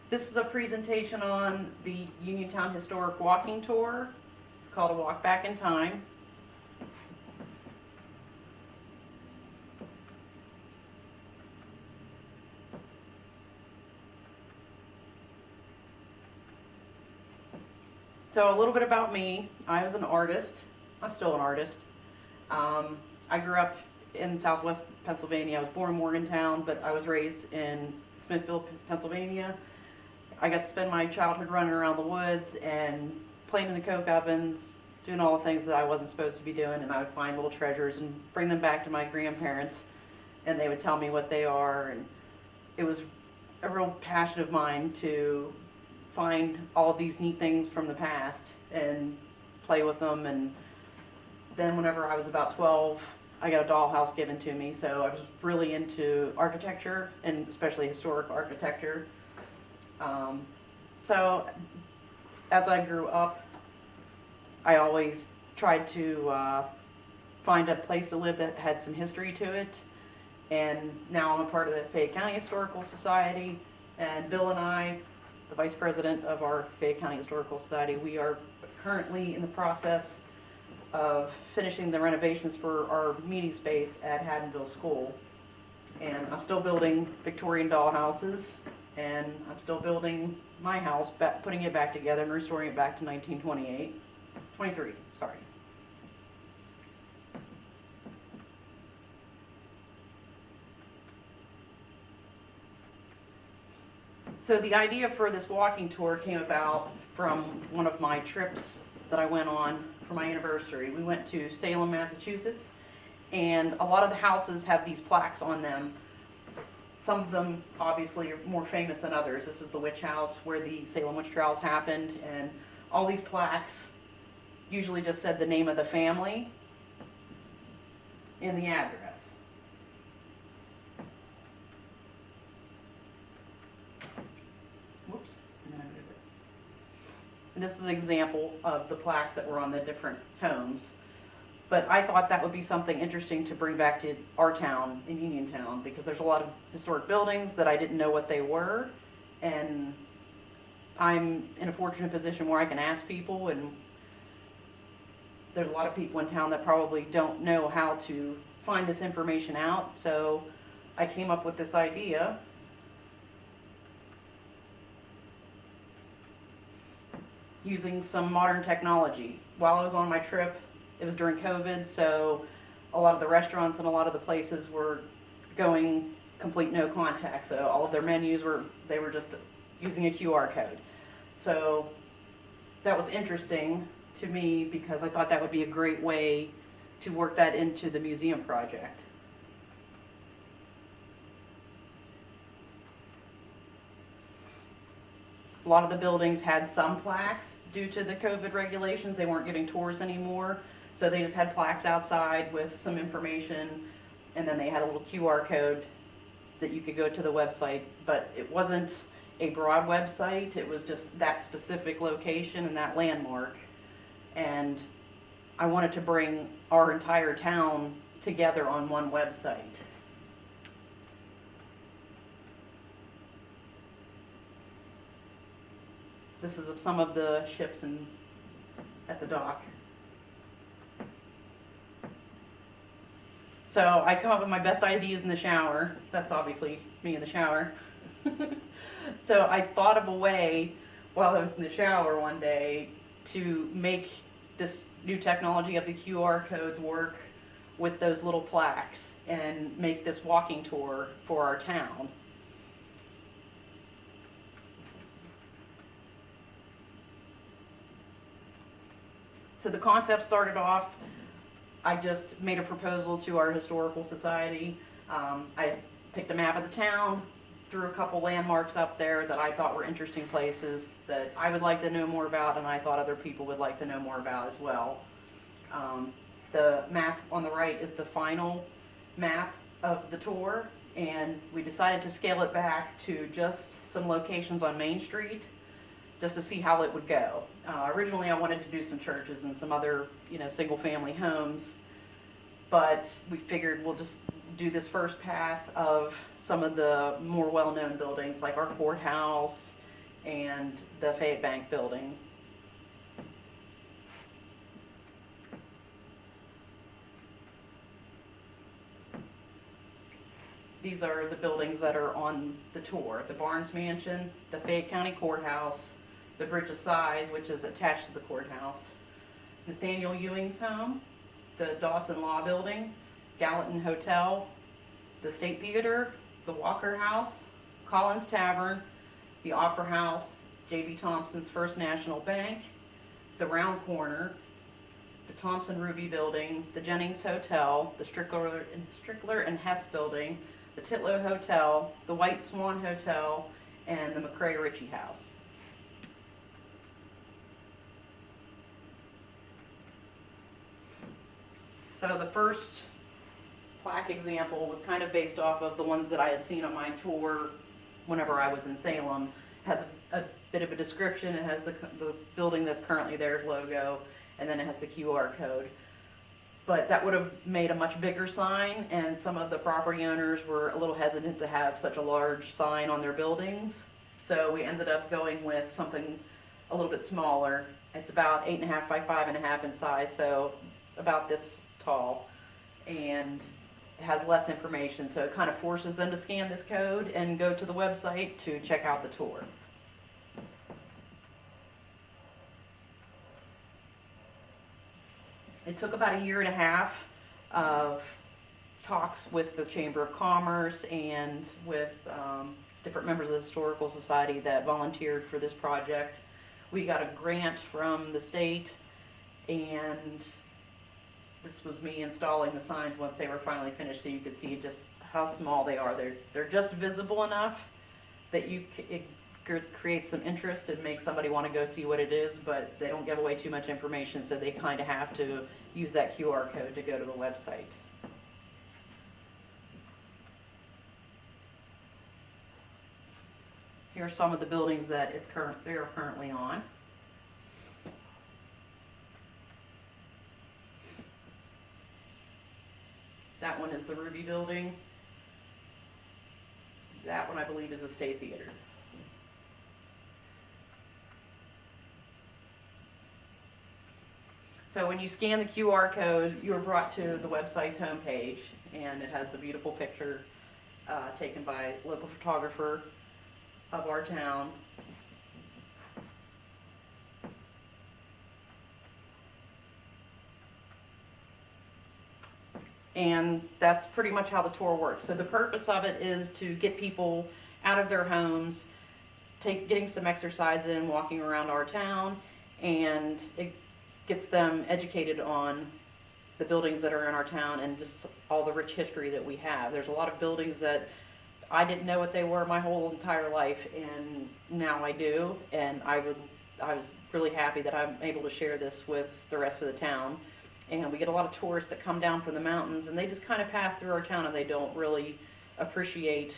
This is a presentation on the Uniontown Historic Walking Tour. It's called A Walk Back in Time. So a little bit about me. I was an artist. I'm still an artist. I grew up in Southwest Pennsylvania. I was born in Morgantown, but I was raised in Smithfield, Pennsylvania. I got to spend my childhood running around the woods and playing in the coke ovens, doing all the things that I wasn't supposed to be doing, and I would find little treasures and bring them back to my grandparents, and they would tell me what they are, and it was a real passion of mine to find all these neat things from the past and play with them. And then whenever I was about 12, I got a dollhouse given to me, so I was really into architecture, and especially historic architecture. So as I grew up, I always tried to find a place to live that had some history to it. And now I'm a part of the Fayette County Historical Society, and Bill and I, the vice president of our Fayette County Historical Society, we are currently in the process of finishing the renovations for our meeting space at Haddonville School. And I'm still building Victorian doll houses, and I'm still building my house, putting it back together and restoring it back to 23, sorry. So the idea for this walking tour came about from one of my trips that I went on for my anniversary. We went to Salem, Massachusetts, and a lot of the houses have these plaques on them. Some of them obviously are more famous than others. This is the witch house where the Salem witch trials happened, and all these plaques usually just said the name of the family and the address. Whoops. And this is an example of the plaques that were on the different homes. But I thought that would be something interesting to bring back to our town in Uniontown, because there's a lot of historic buildings that I didn't know what they were, and I'm in a fortunate position where I can ask people, and there's a lot of people in town that probably don't know how to find this information out. So I came up with this idea using some modern technology. While I was on my trip, it was during COVID, so a lot of the restaurants and a lot of the places were going complete no contact. So all of their menus were just using a QR code. So that was interesting to me, because I thought that would be a great way to work that into the museum project. A lot of the buildings had some plaques due to the COVID regulations. They weren't giving tours anymore, so they just had plaques outside with some information, and then they had a little QR code that you could go to the website. But it wasn't a broad website, it was just that specific location and that landmark. And I wanted to bring our entire town together on one website. This is of some of the ships at the dock. So I come up with my best ideas in the shower. That's obviously me in the shower. So I thought of a way while I was in the shower one day to make this new technology of the QR codes work with those little plaques and make this walking tour for our town. So the concept started off, I just made a proposal to our historical society. I picked a map of the town, threw a couple landmarks up there that I thought were interesting places that I would like to know more about, and I thought other people would like to know more about as well. The map on the right is the final map of the tour, and we decided to scale it back to just some locations on Main Street, just to see how it would go. Originally I wanted to do some churches and some other, single family homes, but we figured we'll just do this first path of some of the more well-known buildings like our courthouse and the Fayette Bank building. These are the buildings that are on the tour: the Barnes Mansion, the Fayette County Courthouse, the Bridge of Sighs, which is attached to the courthouse, Nathaniel Ewing's home, the Dawson Law Building, Gallatin Hotel, the State Theater, the Walker House, Collins Tavern, the Opera House, J.B. Thompson's First National Bank, the Round Corner, the Thompson Ruby Building, the Jennings Hotel, the Strickler and Hess Building, the Titlow Hotel, the White Swan Hotel, and the McCrae Ritchie House. So the first plaque example was kind of based off of the ones that I had seen on my tour whenever I was in Salem. It has a bit of a description. It has the building that's currently there's logo, and then it has the QR code. But that would have made a much bigger sign, and some of the property owners were a little hesitant to have such a large sign on their buildings. So we ended up going with something a little bit smaller. It's about 8.5 by 5.5 in size, so about this tall, and it has less information, so it kind of forces them to scan this code and go to the website to check out the tour. It took about 1.5 years of talks with the Chamber of Commerce and with different members of the Historical Society that volunteered for this project. We got a grant from the state, and this was me installing the signs once they were finally finished, so you could see just how small they are. They're just visible enough that it creates some interest and makes somebody want to go see what it is, but they don't give away too much information, so they kind of have to use that QR code to go to the website. Here are some of the buildings that they are currently on. That one is the Ruby Building. That one, I believe, is the State Theater. So when you scan the QR code, you are brought to the website's homepage, and it has the beautiful picture taken by a local photographer of our town. And that's pretty much how the tour works. So the purpose of it is to get people out of their homes, getting some exercise in, walking around our town, and it gets them educated on the buildings that are in our town and just all the rich history that we have. There's a lot of buildings that I didn't know what they were my whole entire life, and now I do, and I was really happy that I'm able to share this with the rest of the town. And we get a lot of tourists that come down from the mountains, and they just kind of pass through our town, and they don't really appreciate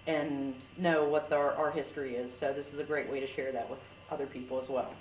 and know what our history is. So this is a great way to share that with other people as well.